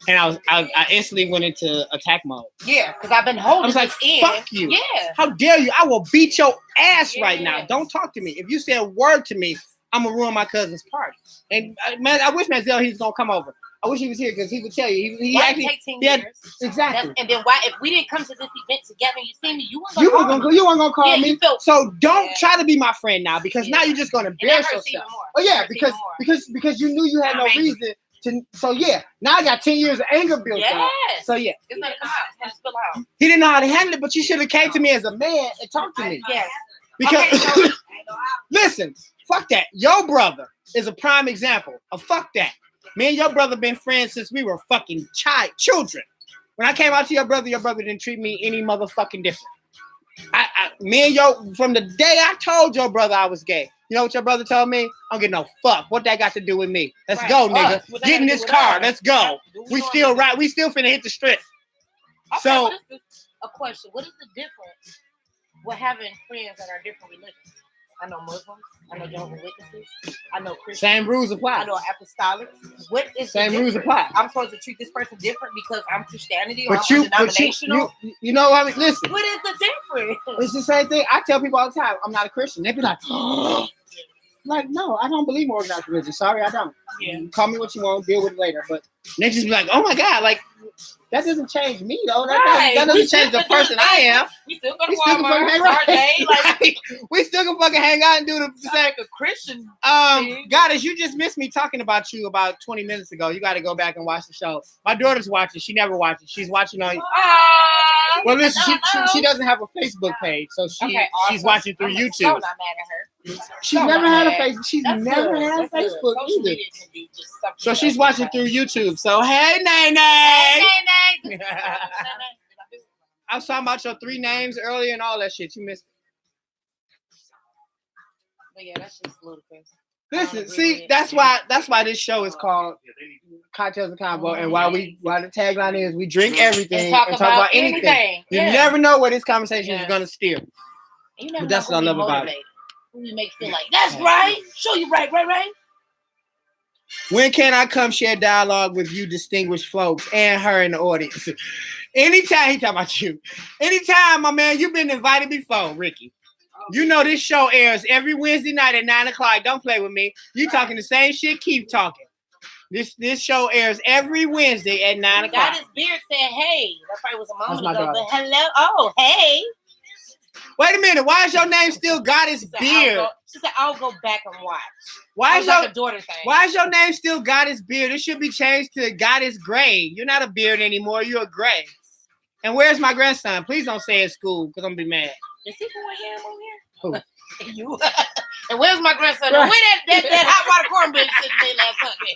And I instantly went into attack mode. Yeah, because I've been holding. I was like, fuck you. Yeah. How dare you? I will beat your ass right now. Don't talk to me. If you say a word to me, I'm going to ruin my cousin's party. And man, I wish Manzel, he's going to come over. I wish he was here because he would tell you. He actually take 10 years. Exactly. And then why, if we didn't come to this event together and you see me, you weren't gonna call me. So don't try to be my friend now because now you're just gonna embarrass yourself. Oh yeah, because you knew you had no reason to. So yeah, now I got 10 years of anger built up. So yeah, it's gonna come out. It's gonna spill out. He didn't know how to handle it, but you should have came to me as a man and talked to me. Yes. Because listen, fuck that. Your brother is a prime example of fuck that. Me and your brother been friends since we were fucking children. When I came out to your brother didn't treat me any motherfucking different. From the day I told your brother I was gay, you know what your brother told me? I don't get no fuck. What that got to do with me? Let's go, nigga. Get in this car. Let's go. We still finna hit the strip. Okay, so, a question. What is the difference with having friends that are different religions? I know Muslims. I know Jehovah's Witnesses. I know Christians. Same rules apply. I know Apostolics. What is same rules apply? I'm supposed to treat this person different because I'm Christianity or I'm denominational. You know what I mean? Listen. What is the difference? It's the same thing. I tell people all the time, I'm not a Christian. They be like, oh. Like, no, I don't believe in organized religion. Sorry, I don't. Yeah. Call me what you want, deal with it later. But they just be like, oh my God, like that doesn't change me though. That doesn't change the person I am. We still go to Walmart, right. We still can fucking hang out and do the same. Like a Christian. Goddess, you just missed me talking about you about 20 minutes ago. You got to go back and watch the show. My daughter's watching. She never watches. She's watching on. Well, listen, she doesn't have a Facebook page, so she's watching through YouTube. I'm not mad at her. She's never had a Facebook. She's never had a Facebook either. So she's watching through YouTube. So hey, Nene. I was talking about your 3 names earlier and all that shit. You missed it. But yeah, that's just ludicrous. Listen, see, that's why this show is called Cocktails and Cabo, and why the tagline is we drink everything and talk about anything. You never know where this conversation is gonna steer. But that's what I love about it. We make feel like that's right. Show you right. When can I come share dialogue with you distinguished folks and her in the audience? Anytime he talking about you. Anytime, my man, you've been invited before, Ricky. You know this show airs every Wednesday night at 9:00. Don't play with me. You talking the same shit, keep talking. This show airs every Wednesday at 9:00. Goddess Beard said, hey. That probably was a moment ago, but hello. Oh, hey. Wait a minute. Why is your name still Goddess Beard? She said, I'll go back and watch. Why is like a daughter thing. Why is your name still Goddess Beard? It should be changed to Goddess Gray. You're not a beard anymore. You're a gray. And where's my grandson? Please don't say at school because I'm going to be mad. Is he going here? Who? You. And where's my grandson? Right. Where that hot water cornbread sitting there last Sunday?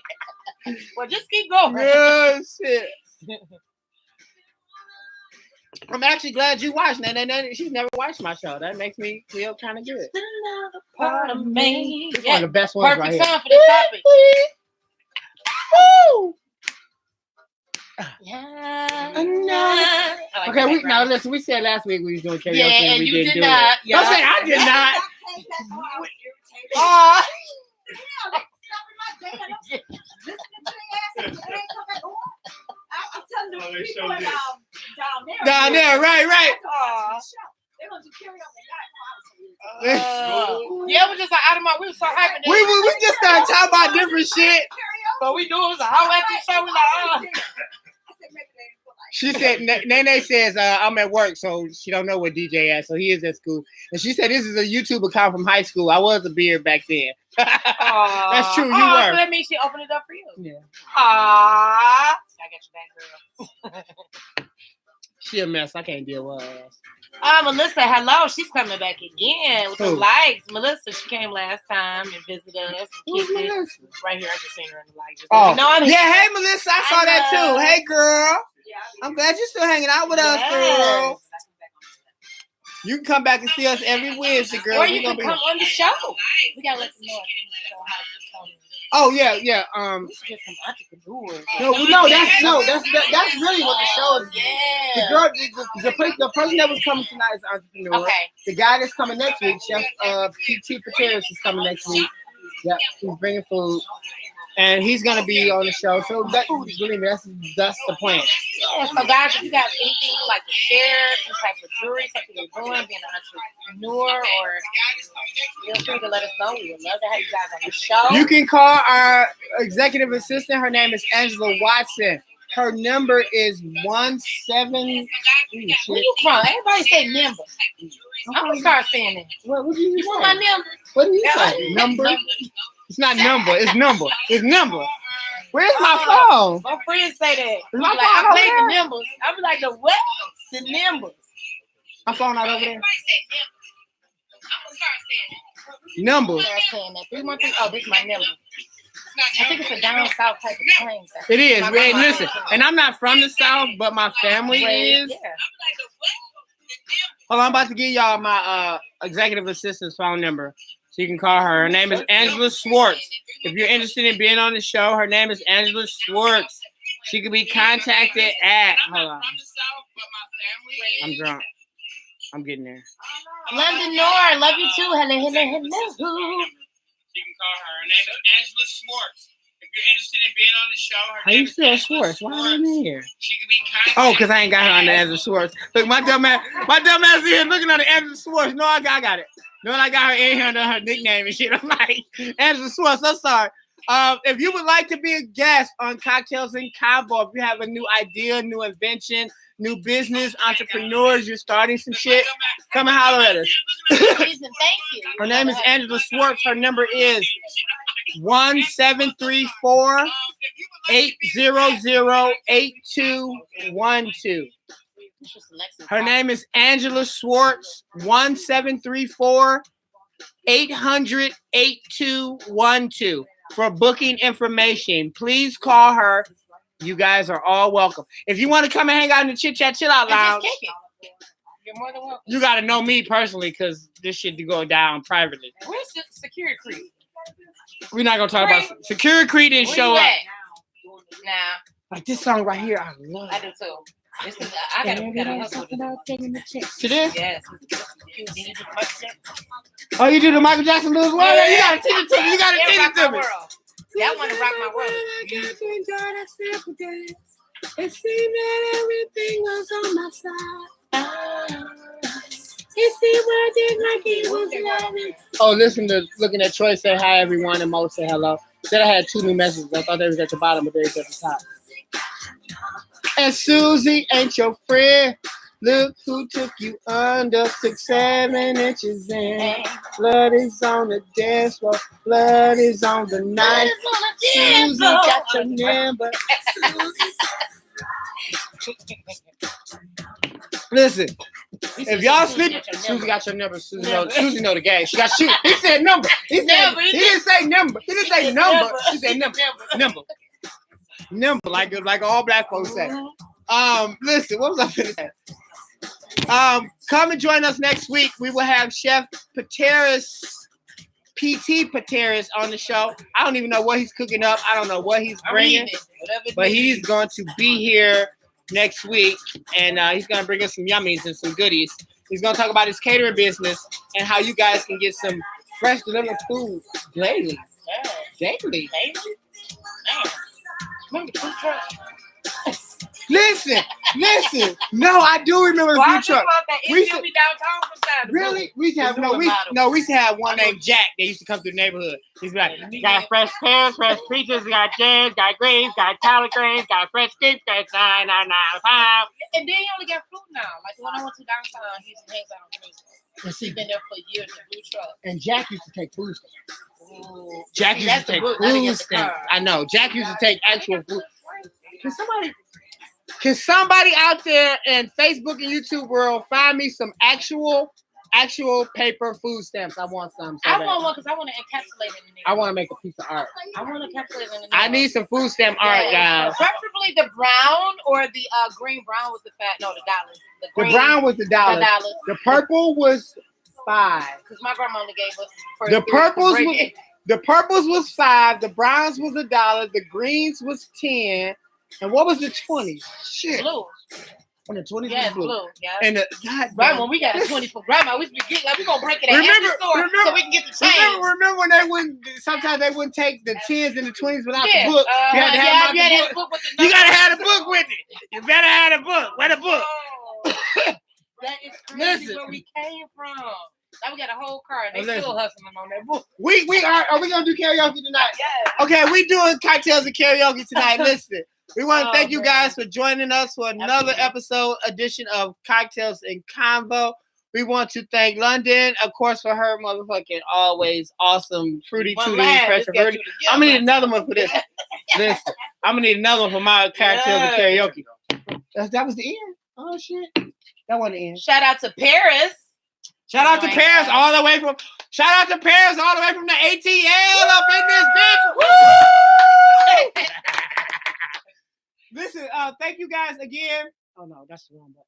Well, just keep going. Good shit. I'm actually glad you watched that. She's never watched my show. That makes me feel kind of good. Another part of me. It's one of the best ones Perfect right here. time for this topic. Woo! Yeah. Okay, now listen. We said last week we was doing karaoke. Yeah, and we you didn't did do not. It. Don't say I did not. Oh. I'm telling you, Oh, they people showed this. down there. Right. They're gonna do karaoke. Yeah, we just like out of my. We was so hyping. We just started talking about different shit. But we do it was a how after the show. We like, She said, Nene says, I'm at work, so she don't know what DJ at, so he is at school. And she said, this is a YouTube account from high school. I was a beard back then. That's true, you were. So that means she opened it up for you. Yeah. Aww. I got your back, girl. She a mess. I can't deal with her ass. Melissa, hello. She's coming back again with the Who? likes. Melissa, she came last time and visited us. Who's And kicked it. Melissa? Right here, I just seen her in the likes. Oh, No, I'm yeah. Hey, Melissa. I saw that know. too. Hey, girl. I'm glad you're still hanging out with us, girl. You can come back and see us every Wednesday, girl. Or We you can gonna be- come on the show. We gotta let them know. Oh yeah. Get some entrepreneurs. That's really what the show is. The Yeah. girl, the person that was coming tonight is an entrepreneur. Okay. The guy that's coming next week, Chef PT Pateris, is coming next week. Yeah, he's bringing food, and he's gonna be on the show. So believe me, that's the plan. Yeah, so guys, if you got anything you'd like to share, some type of jewelry, something you're doing, being an entrepreneur, or feel free to let us know. We would love to have you guys on the show. You can call our executive assistant. Her name is Angela Watson. Her number is 17. Where you from? Everybody say number. I'm gonna start saying that. What do you You want my say? number? What do you say? Number? It's not number. It's number. It's number. Where's my phone? My friends say that. My Like, phone I over play the there? numbers. I be like, the what? The numbers. My phone out over there. Numbers. Start saying that. 313. Oh, this is my number. I think it's a down south type of slang. It is. My Man, grandma- listen, and I'm not from the South, but my family is. Yeah. Hold on, I'm about to give y'all my executive assistant's phone number, so you can call her. Her name is Angela Schwartz. If you're interested in being on the show, her name is Angela Schwartz. She can be contacted at. Hold on. I'm drunk. I'm getting there. London Nor, love you too. Hello. You can call her. Her name is Angela Schwartz. If you're interested in being on the show, her How you spell Schwartz? Why am I in here? She can be contacted. Oh, because I ain't got her on the Angela Schwartz. Look, my dumb ass here looking at the Angela Schwartz. No, I got it. No, I got her in here under her nickname and shit. I'm like, Angela Schwartz, I'm sorry. If you would like to be a guest on Cocktails in Cabo, if you have a new idea, new invention, new business, entrepreneurs, you're starting some shit, come and holler at us. Thank you. Her name is Angela Schwartz. Her number is 1734-800-8212. Her name is Angela Schwartz. 1734-800-8212. For booking information, please call her. You guys are all welcome. If you want to come and hang out in the Chit Chat Chill Out Lounge, You're more than welcome. you got to know me personally because this shit to go down privately. Where's the security creep? We're not going to talk about Security Creed didn't Where show you up. at? Nah, Like this song right here, I love I it. do too. This is, I gotta hustle with this. To this? Yes. Oh, you do the Michael Jackson blues? Well, you got to teach it to me. You got to teach it to me. That one to rock my world. It seemed that everything was on my side. It seemed like it was loving. Oh, looking at Troy say hi everyone and Mo say hello. Said I had 2 new messages. I thought they was at the bottom, but they was at the top. And Susie ain't your friend. Look who took you under 6-7 inches in. Blood is on the dance floor. Blood is on the knife. Susie got your number. Listen, If y'all sleep, Susie got your number. Susie know the game. She got shoot. He said number. He didn't say number. He didn't say number. He said number. Number. Like all black folks say. Listen, what was I finna say? Come and join us next week. We will have Chef PT Pateris on the show. I don't even know what he's cooking up. I don't know what he's bringing, but he's going to be here next week, and he's going to bring us some yummies and some goodies. He's going to talk about his catering business and how you guys can get some fresh delivered food daily. Daily. Remember the food truck? Listen. No, I do remember the food truck. We should be downtown sometimes. Really? We used to have one named Jack. They used to come through the neighborhood. He's like, got fresh pears, fresh peaches, got jams, got greens, got collard greens, got fresh cakes, got $9.99 a pound. And then he only got food now. Like when I went to downtown, he used to hang out on Tuesday. And He's been there for years in the food truck. And Jack used to take food stamps. Ooh. Jack used to take food stamps. I know. Jack used to take actual food. Can somebody out there in Facebook and YouTube world find me some actual paper food stamps? I want some. I want one because I want to encapsulate it in there. I want to make a piece of art. I want to encapsulate it in there. I need some food stamp art, guys. Preferably the brown or the green. Brown was the dollars. The brown was the $1. The purple was $5. Because my grandma only gave us the purples was $5. The browns was $1. The greens was 10. And what was the 20? Shit. Blue. And the 20 was blue. Yeah. And the God, right when we got a 20 for grandma, we used to be like, we're gonna break it at every store so we can get the change. Remember when sometimes they wouldn't take the 10s and the 20s without the book. You had to have the book with the. You gotta have the book with it. You better have the book. Where the book? Oh, that is crazy where we came from. Now we got a whole car and they still hustling on that book. Are we gonna do karaoke tonight? Yes. Okay, we doing cocktails and karaoke tonight. Listen. We want to thank you guys for joining us for another edition of Cocktails and Convo. We want to thank London, of course, for her motherfucking always awesome fruity tooty fresh fruity. I'm gonna need another one for this. Listen, I'm gonna need another one for my cocktails and karaoke. That was the end. Oh shit, that wasn't the end. Shout out to Paris. Shout out to Paris all the way from the ATL up in this bitch. Woo! Listen, thank you guys again. Oh no, that's the wrong button.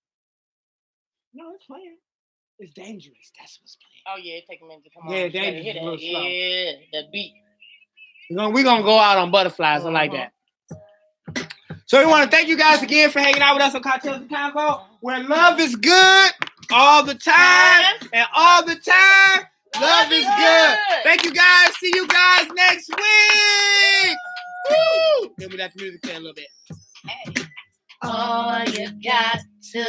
No, it's playing. It's dangerous. That's what's playing. Oh yeah, take a minute to come on. Yeah, dangerous. Yeah, the beat. We're gonna go out on butterflies. I like that. So we want to thank you guys again for hanging out with us on Cocktails and Convo, where love is good all the time, and all the time, love is good. Thank you guys. See you guys next week. Woo! Then we let the music play a little bit. Hey. All you got to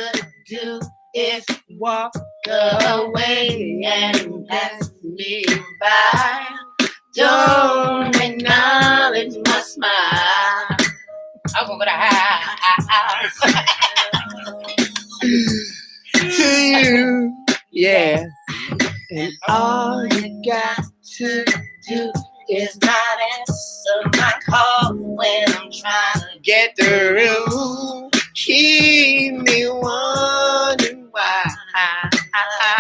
do is walk away and pass me by. Don't acknowledge my smile. I'm gonna go to you, yeah. And all you got to is not answer my call when I'm trying to get the real